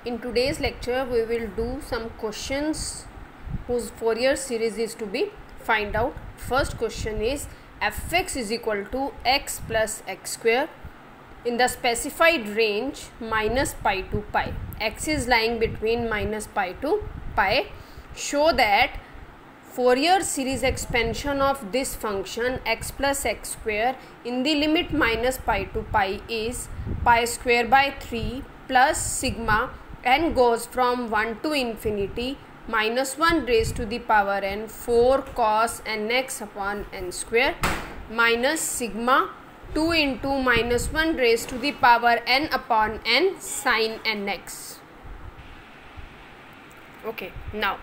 In today's lecture, we will do some questions whose Fourier series is to be find out. First question is fx is equal to x plus x square in the specified range minus pi to pi. X is lying between minus pi to pi. Show that Fourier series expansion of this function x plus x square in the limit minus pi to pi is pi square by 3 plus sigma n goes from 1 to infinity minus 1 raised to the power n 4 cos nx upon n square minus sigma 2 into minus 1 raised to the power n upon n sin nx. Okay, now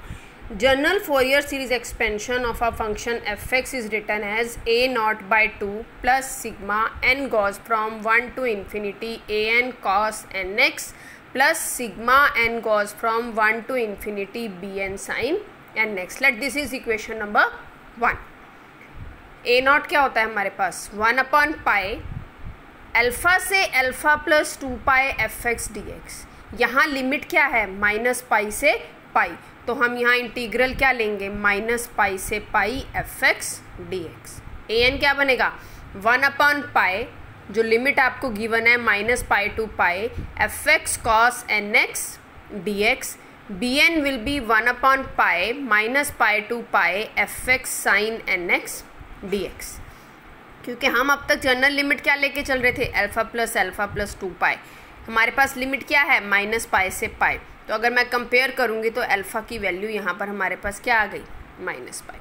general Fourier series expansion of a function fx is written as a naught by 2 plus sigma n goes from 1 to infinity a n cos nx plus sigma n goes from 1 to infinity b n sin nx. Let this is equation number 1. a naught क्या होता है हमारे पास 1 upon pi alpha से alpha plus 2 पाई f x d x. यहाँ limit क्या है minus pi से पाई, तो हम यहाँ इंटीग्रल क्या लेंगे माइनस पाई से pi f x d x. A N क्या बनेगा 1 अपॉन पाई जो लिमिट आपको गिवन है minus pi to pi f x cos n x d x. B n will be 1 upon pi minus pi to pi f x sine n x d x. क्योंकि हम अब तक general limit क्या लेके चल रहे थे अल्फा प्लस 2 पाई. हमारे पास लिमिट क्या है माइनस पाई से पाई, तो अगर मैं कंपेयर करूँगी तो अल्फ़ा की वैल्यू यहाँ पर हमारे पास क्या आ गई माइनस पाई.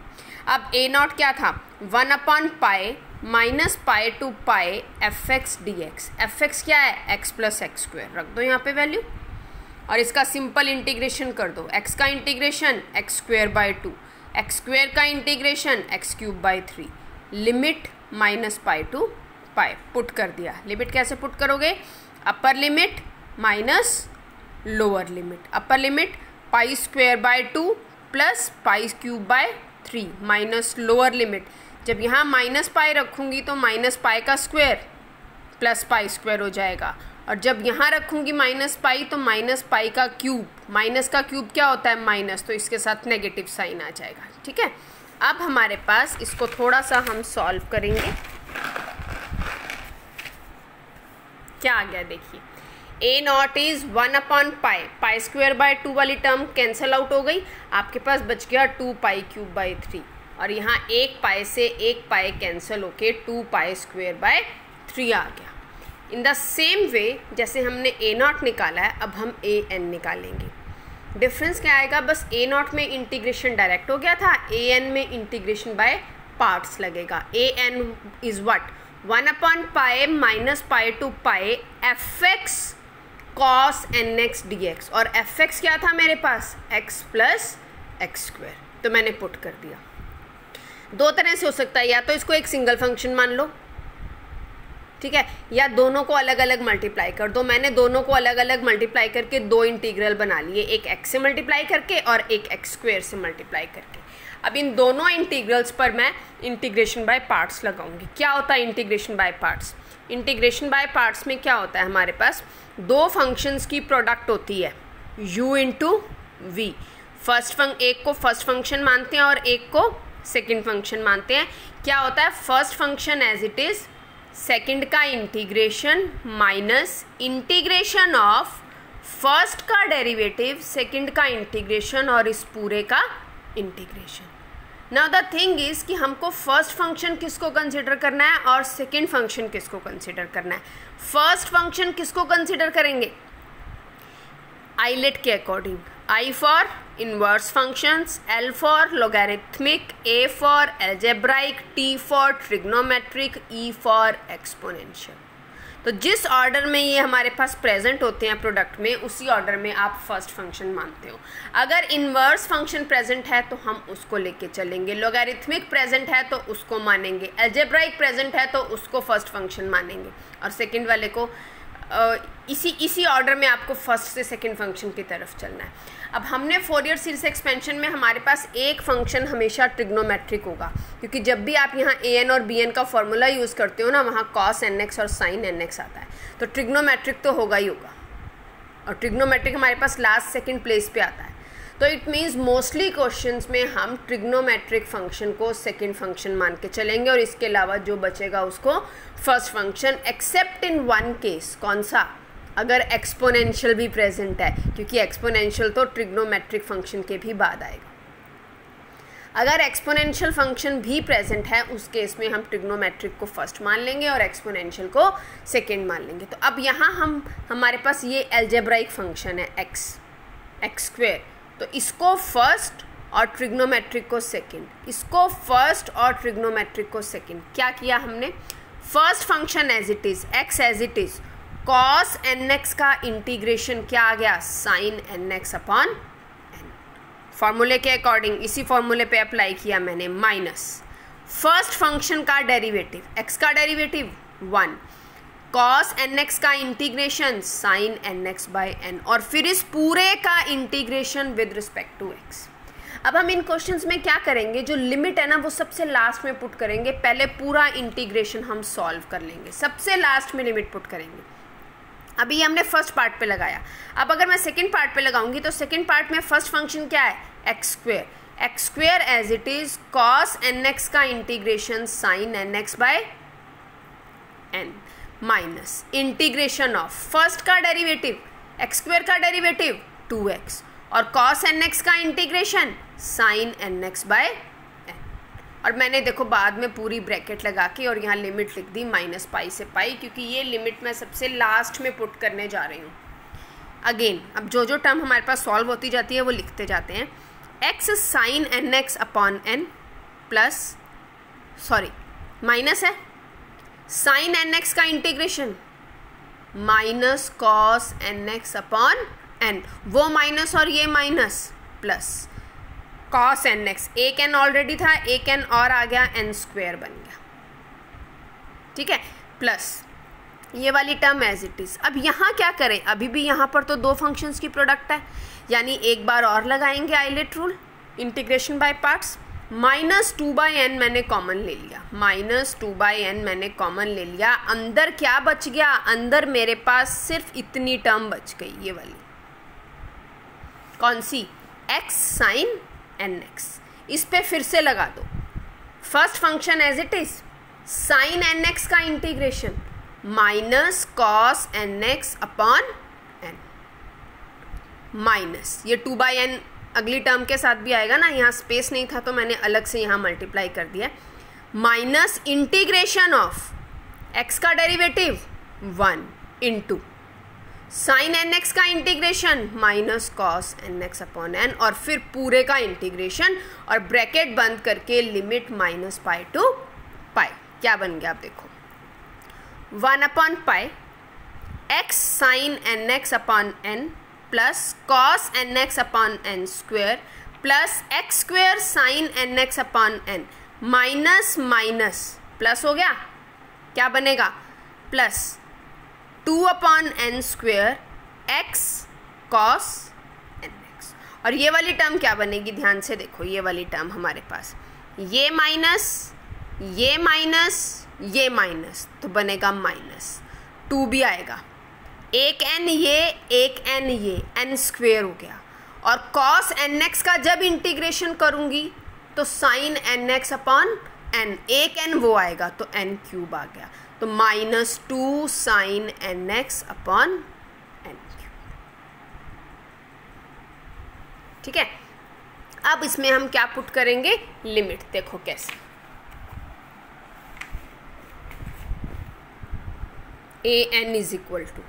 अब ए नॉट क्या था 1 upon pi minus pi to pi f x d x. F x क्या है एक्स प्लस एक्स स्क्वायर, रख दो यहाँ पे वैल्यू और इसका सिंपल इंटीग्रेशन कर दो. एक्स का integration x square by 2, x square का integration x cube by 3. Limit minus pi to pi put कर दिया. लिमिट कैसे पुट करोगे upper limit minus lower limit. Upper limit pi square by 2 plus pi cube by 3 minus lower limit. जब यहाँ minus pi रखूँगी तो minus pi का square plus pi square हो जाएगा, और जब यहाँ रखूँगी माइनस पाई तो माइनस पाई का क्यूब. माइनस का क्यूब क्या होता है माइनस, तो इसके साथ नेगेटिव साइन आ जाएगा. ठीक है, अब हमारे पास इसको थोड़ा सा हम सॉल्व करेंगे. क्या आ गया देखिए a naught is 1 upon pi, pi square by 2 वाली टर्म कैंसिल आउट हो गई. आपके पास बच गया 2 पाई क्यूब बाई 3, और यहाँ 1 पाई से 1 पाई कैंसिल होके 2 पाई स्क्वायर बाय 3 आ गया. इन द सेम वे जैसे हमने ए नॉट निकाला है अब हम ए एन निकालेंगे. डिफरेंस क्या आएगा, बस ए नॉट में इंटीग्रेशन डायरेक्ट हो गया था, ए एन में इंटीग्रेशन बाय पार्ट्स लगेगा. A n is what 1 upon pi minus pi to pi f x cos n x d x, और एफ एक्स क्या था मेरे पास एक्स प्लस एक्स स्क्वायर, तो मैंने पुट कर दिया. दो तरह से हो सकता है, या तो इसको एक सिंगल फंक्शन मान लो, ठीक है, या दोनों को अलग अलग मल्टीप्लाई कर दो. मैंने दोनों को अलग अलग मल्टीप्लाई करके दो इंटीग्रल बना लिए, एक एक्स से मल्टीप्लाई करके और एक एक्स स्क्वायर से मल्टीप्लाई करके. अब इन दोनों इंटीग्रल्स पर मैं इंटीग्रेशन बाय पार्ट्स लगाऊंगी. क्या होता है integration by parts, integration by parts में क्या होता है हमारे पास दो फंक्शंस की प्रोडक्ट होती है u इंटू वी. एक को फर्स्ट फंक्शन मानते हैं और एक को सेकंड फंक्शन मानते हैं. क्या होता है first function as it is, second का integration minus integration of first का डेरिवेटिव सेकंड का इंटीग्रेशन और इस पूरे का integration. Now the thing is कि हमको फर्स्ट फंक्शन किसको कंसिडर करना है और सेकंड फंक्शन किसको कंसिडर करना है. फर्स्ट फंक्शन किसको कंसिडर करेंगे आइलेट के according, I for inverse functions, L for logarithmic, A for algebraic, T for trigonometric, E for exponential. तो जिस ऑर्डर में ये हमारे पास प्रेजेंट होते हैं प्रोडक्ट में उसी ऑर्डर में आप फर्स्ट फंक्शन मानते हो. अगर इनवर्स फंक्शन प्रेजेंट है तो हम उसको लेके चलेंगे, लोगैरिथमिक प्रेजेंट है तो उसको मानेंगे, एल्जेब्राइक प्रेजेंट है तो उसको फर्स्ट फंक्शन मानेंगे, और सेकंड वाले को इसी ऑर्डर में आपको फर्स्ट से सेकंड फंक्शन की तरफ चलना है. अब हमने फोरियर सीरीज एक्सपेंशन में हमारे पास एक फंक्शन हमेशा ट्रिग्नोमेट्रिक होगा, क्योंकि जब भी आप यहाँ ए एन और बी एन का फॉर्मूला यूज़ करते हो ना वहाँ कॉस एन एक्स और साइन एन एक्स आता है, तो ट्रिग्नोमेट्रिक तो होगा ही होगा. और ट्रिग्नोमेट्रिक हमारे पास लास्ट सेकंड प्लेस पे आता है। तो इट मीन्स मोस्टली क्वेश्चंस में हम ट्रिग्नोमेट्रिक फंक्शन को सेकंड फंक्शन मान के चलेंगे और इसके अलावा जो बचेगा उसको first function, accept in one case. कौन सा? अगर एक्सपोनेंशियल भी प्रेजेंट है, क्योंकि एक्सपोनेंशियल तो ट्रिग्नोमेट्रिक फंक्शन के भी बाद आएगा। अगर एक्सपोनेंशियल फंक्शन भी प्रेजेंट है उस केस में हम ट्रिग्नोमेट्रिक को फर्स्ट मान लेंगे और एक्सपोनेंशियल को सेकंड मान लेंगे। तो अब यहाँ हमारे पास ये अलजेब्राइक फंक्शन है एक्स स्क्वायर, तो इसको फर्स्ट और ट्रिग्नोमेट्रिक को सेकंड, इसको फर्स्ट और ट्रिग्नोमेट्रिक को सेकंड। क्या किया हमने? First function as it is, x as it is, cos n x का इंटीग्रेशन क्या आ गया? Sine n x upon n. फॉर्मूले के अकॉर्डिंग इसी फॉर्मूले पे अप्लाई किया मैंने, माइनस फर्स्ट फंक्शन का डेरिवेटिव, एक्स का डेरिवेटिव 1, कॉस एन एक्स का integration sine n x by n, और फिर इस पूरे का integration with respect to x. अब हम इन क्वेश्चंस में क्या करेंगे, जो लिमिट है ना वो सबसे लास्ट में पुट करेंगे, पहले पूरा इंटीग्रेशन हम सॉल्व कर लेंगे, सबसे लास्ट में लिमिट पुट करेंगे। अभी हमने फर्स्ट पार्ट पे लगाया, अब अगर मैं सेकंड पार्ट पे लगाऊंगी तो सेकंड पार्ट में फर्स्ट फंक्शन क्या है? X square as it is, cos n x का integration sine n x by n, minus integration of first का डेरिवेटिव एक्स स्क्वायर का डेरिवेटिव 2x और कॉस एन एक्स का integration sine n x by n. और मैंने देखो बाद में पूरी ब्रैकेट लगा के और यहाँ लिमिट लिख दी -पाई से पाई, क्योंकि ये लिमिट मैं सबसे लास्ट में पुट करने जा रही हूँ। अगेन अब जो जो टर्म हमारे पास सॉल्व होती जाती है वो लिखते जाते हैं। X sine n x upon n plus, sorry minus है, साइन एन एक्स का integration minus cos n x upon n, वो माइनस और ये minus, plus cos n x, एक एन ऑलरेडी था, एक एन और आ गया, एन स्क्वायर बन गया, ठीक है, प्लस ये वाली टर्म एज इट इज। अब यहाँ क्या करें, अभी भी यहाँ पर तो दो फंक्शंस की प्रोडक्ट है, यानी एक बार और लगाएंगे ILATE rule, integration by parts. -2/n मैंने कॉमन ले लिया, -2/n मैंने कॉमन ले लिया, अंदर क्या बच गया? अंदर मेरे पास सिर्फ इतनी टर्म बच गई, ये वाली, कौन सी? x sine n x. इस पे फिर से लगा दो, first function as it is, sine n x का integration minus cos n x upon n, minus ये 2/n अगली टर्म के साथ भी आएगा ना, यहाँ स्पेस नहीं था तो मैंने अलग से यहाँ मल्टीप्लाई कर दिया, माइनस इंटीग्रेशन ऑफ एक्स का derivative 1 into sine n x का integration minus cos n x upon n, और फिर पूरे का इंटीग्रेशन और ब्रैकेट बंद करके लिमिट -पाई टू पाई। क्या बन गया आप देखो, 1/पाई x sine n x upon n plus cos n x upon n square plus x square sine n x upon n, minus minus plus हो गया, क्या बनेगा? Plus 2/n square x cos n x, और ये वाली term क्या बनेगी? ध्यान से देखो, ये वाली टर्म हमारे पास ये माइनस ये माइनस ये माइनस, तो बनेगा -2 भी आएगा, एक एन ये एक एन ये, एन स्क्वेयर हो गया, और कॉस एन एक्स का जब इंटीग्रेशन करूंगी तो sine n x upon n, एक एन वो आएगा तो एन क्यूब आ गया, तो -2 sine n x upon n cube, ठीक है। अब इसमें हम क्या पुट करेंगे? लिमिट, देखो कैसे, a n is equal to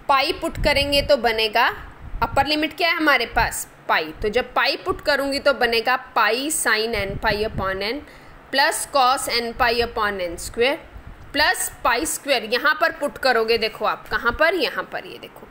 pi put करेंगे तो बनेगा, अपर लिमिट क्या है हमारे पास? पाई, तो जब पाई पुट करूंगी तो बनेगा pi sine n pi upon n plus cos n pi upon n square plus pi square, यहाँ पर पुट करोगे देखो आप, कहाँ पर? यहाँ पर, ये देखो,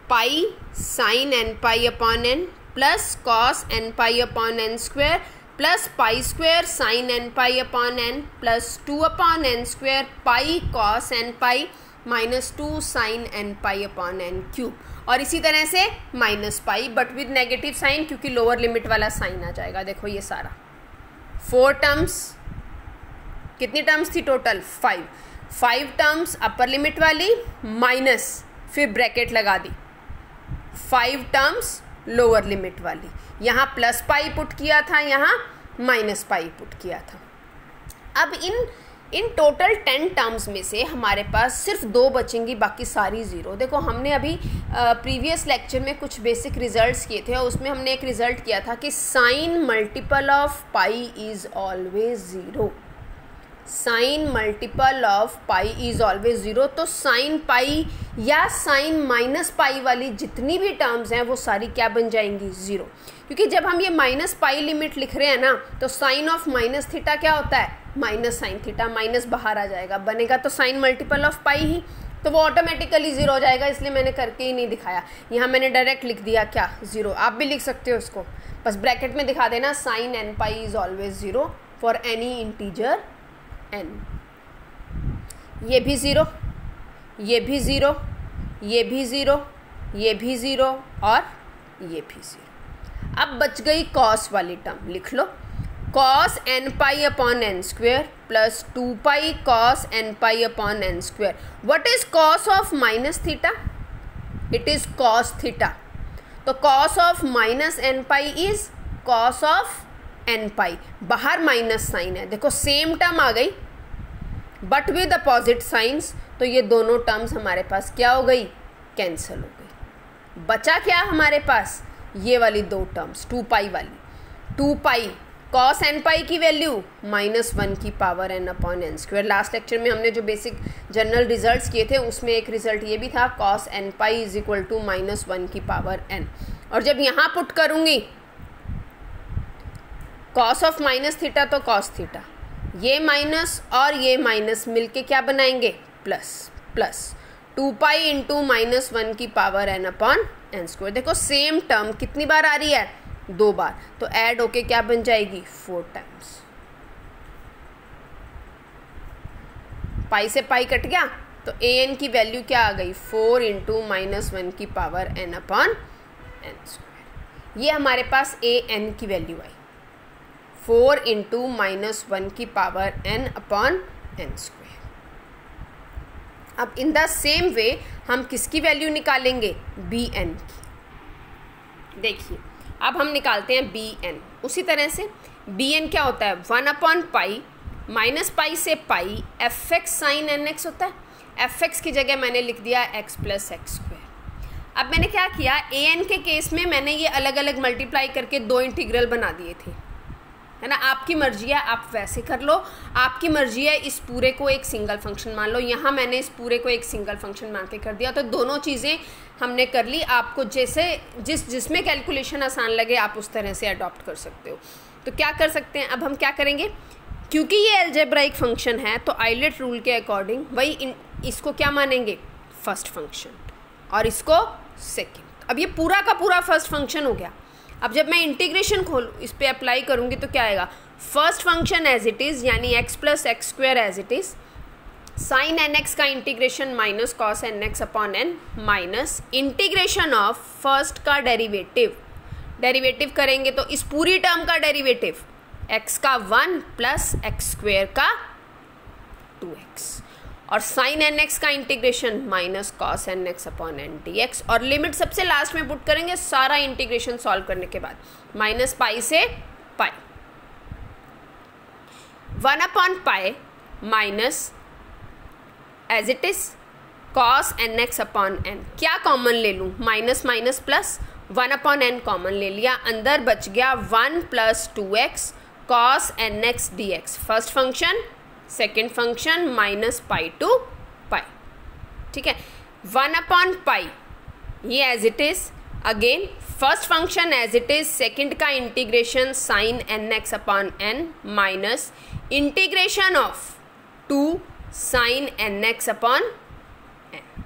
pi sine n pi upon n plus cos n pi upon n square plus pi square sine n pi upon n plus 2/n square pi cos n pi -2 sine n pi upon n cube, और इसी तरह से -pi but with negative sign, क्योंकि lower limit वाला sign आ जाएगा। देखो ये सारा 4 टर्म्स, कितनी टर्म्स थी टोटल? 5 टर्म्स अपर लिमिट वाली, माइनस फिर ब्रैकेट लगा दी, 5 टर्म्स लोअर लिमिट वाली, यहाँ प्लस पाई पुट किया था, यहाँ माइनस पाई पुट किया था। अब इन टोटल 10 टर्म्स में से हमारे पास सिर्फ 2 बचेंगी, बाकी सारी ज़ीरो। देखो हमने अभी प्रीवियस लेक्चर में कुछ बेसिक रिजल्ट्स किए थे और उसमें हमने एक रिज़ल्ट किया था कि sine multiple of pi is always zero. Sine multiple of pi is always zero. तो साइन पाई या साइन माइनस पाई वाली जितनी भी टर्म्स हैं वो सारी क्या बन जाएंगी? ज़ीरो। क्योंकि जब हम ये माइनस पाई लिमिट लिख रहे हैं ना, तो साइन ऑफ माइनस थीटा क्या होता है? Minus sine theta. माइनस बाहर आ जाएगा, बनेगा तो साइन मल्टीपल ऑफ पाई ही, तो वो ऑटोमेटिकली ज़ीरो हो जाएगा। इसलिए मैंने करके ही नहीं दिखाया, यहाँ मैंने डायरेक्ट लिख दिया क्या? ज़ीरो। आप भी लिख सकते हो उसको, बस ब्रैकेट में दिखा देना sine n pi is always zero for any integer n। ये भी ज़ीरो, ये भी ज़ीरो, ये भी ज़ीरो, ये भी ज़ीरो और ये भी ज़ीरो। अब बच गई कॉस वाली टर्म, लिख लो cos n pi upon n square plus 2 pi cos n pi upon n square. What is cos of minus theta? It is cos theta. तो cos of minus n pi is cos of n pi. बाहर minus sign है, देखो same term आ गई but with opposite signs. तो ये दोनों terms हमारे पास क्या हो गई? कैंसिल हो गई। बचा क्या हमारे पास? ये वाली 2 टर्म्स, 2 पाई वाली। 2 पाई कॉस एन पाई की वैल्यू -1 की power n upon n square. Last lecture में हमने जो बेसिक जनरल रिजल्ट्स किए थे उसमें एक रिजल्ट ये भी था, cos n pi is equal to -1 की पावर एन। और जब यहाँ पुट करूँगी कॉस ऑफ माइनस थीटा तो कॉस थीटा, ये माइनस और ये माइनस मिलके क्या बनाएंगे? प्लस। प्लस 2 पाई इंटू -1 की power n upon n square. देखो सेम टर्म कितनी बार आ रही है? 2 बार। तो ऐड होके क्या बन जाएगी? 4 टाइम्स। पाई से पाई कट गया तो ए एन की वैल्यू क्या आ गई? 4 इंटू -1 की power n upon n square. ये हमारे पास ए एन की वैल्यू आई, 4 इंटू -1 की power n upon n square. अब इन द सेम वे हम किसकी वैल्यू निकालेंगे? बी एन की। देखिए अब हम निकालते हैं बी एन। उसी तरह से बी एन क्या होता है? 1 अपॉन पाई माइनस पाई से pi f x sine n x होता है। एफ एक्स की जगह मैंने लिख दिया एक्स प्लस एक्स स्क्वायर। अब मैंने क्या किया? ए एन के केस में मैंने ये अलग अलग मल्टीप्लाई करके 2 इंटीग्रल बना दिए थे, है ना। आपकी मर्जी है, आप वैसे कर लो, आपकी मर्जी है इस पूरे को एक सिंगल फंक्शन मान लो। यहाँ मैंने इस पूरे को एक सिंगल फंक्शन मान के कर दिया। तो दोनों चीज़ें हमने कर ली। आपको जैसे जिसमें कैलकुलेशन आसान लगे आप उस तरह से अडॉप्ट कर सकते हो। तो क्या कर सकते हैं? अब हम क्या करेंगे, क्योंकि ये अलजेब्राइक फंक्शन है तो आइलेट रूल के अकॉर्डिंग वही इसको क्या मानेंगे? फर्स्ट फंक्शन, और इसको सेकेंड। अब ये पूरा का पूरा फर्स्ट फंक्शन हो गया। अब जब मैं इंटीग्रेशन खोलूँ, इस पर अप्लाई करूँगी तो क्या आएगा? First function as it is यानी x plus x square as it is, sine n x का integration minus cos n x upon n, minus integration of first का डेरिवेटिव। डेरिवेटिव करेंगे तो इस पूरी टर्म का डेरिवेटिव एक्स का 1 plus x square का 2x, और साइन एन एक्स का integration minus cos n x upon n d x. और लिमिट सबसे लास्ट में पुट करेंगे सारा इंटीग्रेशन सॉल्व करने के बाद, माइनस पाई से pi, 1 upon pi minus as it is cos n x upon n. क्या कॉमन ले लूँ? Minus minus plus, 1 upon n common ले लिया, अंदर बच गया 1 plus 2x cos n x d x. First function second function minus pi to pi, ठीक है। 1 अपॉन पाई ये as it is, again first function as it is, second का integration sine n x upon n minus integration of 2 sine n x upon n.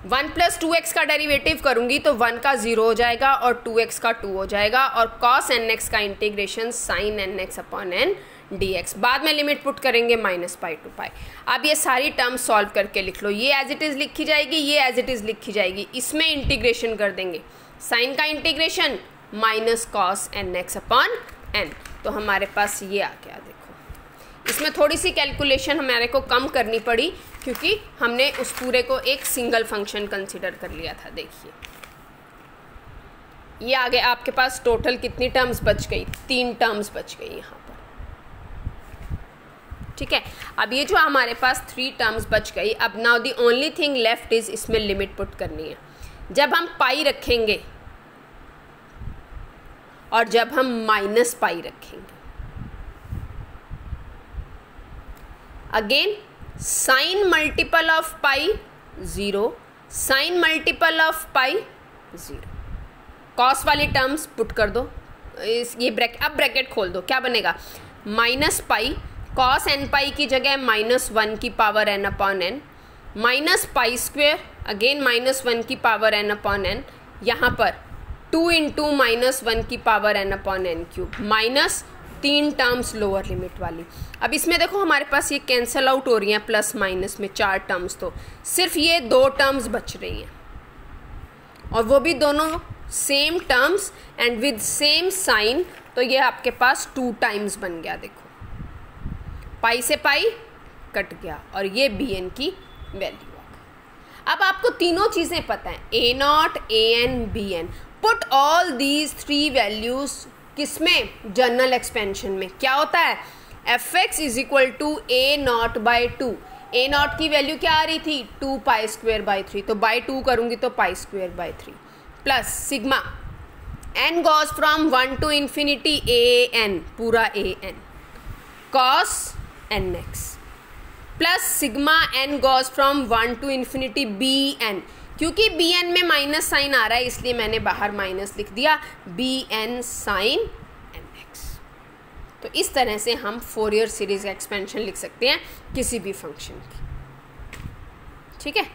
1 plus 2x का derivative करूंगी तो 1 का 0 हो जाएगा और 2x का 2 हो जाएगा, और कॉस एन एक्स का integration sine n x upon n dx। बाद में लिमिट पुट करेंगे माइनस पाई टू पाई। अब ये सारी टर्म सॉल्व करके लिख लो, ये एज इट इज़ लिखी जाएगी, ये एज इट इज़ लिखी जाएगी। इसमें इंटीग्रेशन कर देंगे, साइन का integration minus cos n x upon n, तो हमारे पास ये आ गया। देखो इसमें थोड़ी सी कैलकुलेशन हमारे को कम करनी पड़ी क्योंकि हमने उस पूरे को एक सिंगल फंक्शन कंसिडर कर लिया था। देखिए ये आगे आपके पास टोटल कितनी टर्म्स बच गई, 3 टर्म्स बच गई यहाँ पर, ठीक है। अब ये जो हमारे पास 3 टर्म्स बच गई, अब now the only thing left is इसमें लिमिट पुट करनी है। जब हम पाई रखेंगे और जब हम माइनस पाई रखेंगे, again sine multiple of pi 0, sine multiple of pi 0, cos वाली टर्म्स पुट कर दो, ये अब ब्रैकेट खोल दो, क्या बनेगा minus pi, cos n pi की जगह -1 की power n upon n, minus pi square, again -1 की पावर n अपॉन n, यहाँ पर 2 इंटू -1 की power n upon n cube, minus 3 terms lower limit वाली। अब इसमें देखो हमारे पास ये कैंसल आउट हो रही हैं प्लस माइनस में 4 टर्म्स, तो सिर्फ ये 2 टर्म्स बच रही हैं और वो भी दोनों same terms and with same sign, तो ये आपके पास 2 टाइम्स बन गया। देखो पाई से पाई कट गया और ये बी एन की वैल्यू आ गई। अब आपको तीनों चीज़ें पता हैं, a naught, a n, b n. Put all these 3 values किसमें, जनरल एक्सपेंशन में। क्या होता है, f x is equal to a naught by 2। A naught की वैल्यू क्या आ रही थी, 2 पाई स्क्वेयर बाई 3, तो बाई 2 करूँगी तो pi square by 3, plus sigma n goes from 1 to infinity a n, पूरा a n, cos n x, plus sigma n goes from 1 to infinity b n, क्योंकि बी एन में minus sign आ रहा है इसलिए मैंने बाहर माइनस लिख दिया, b n sine n x. तो इस तरह से हम फोरियर सीरीज एक्सपेंशन लिख सकते हैं किसी भी फंक्शन की, ठीक है।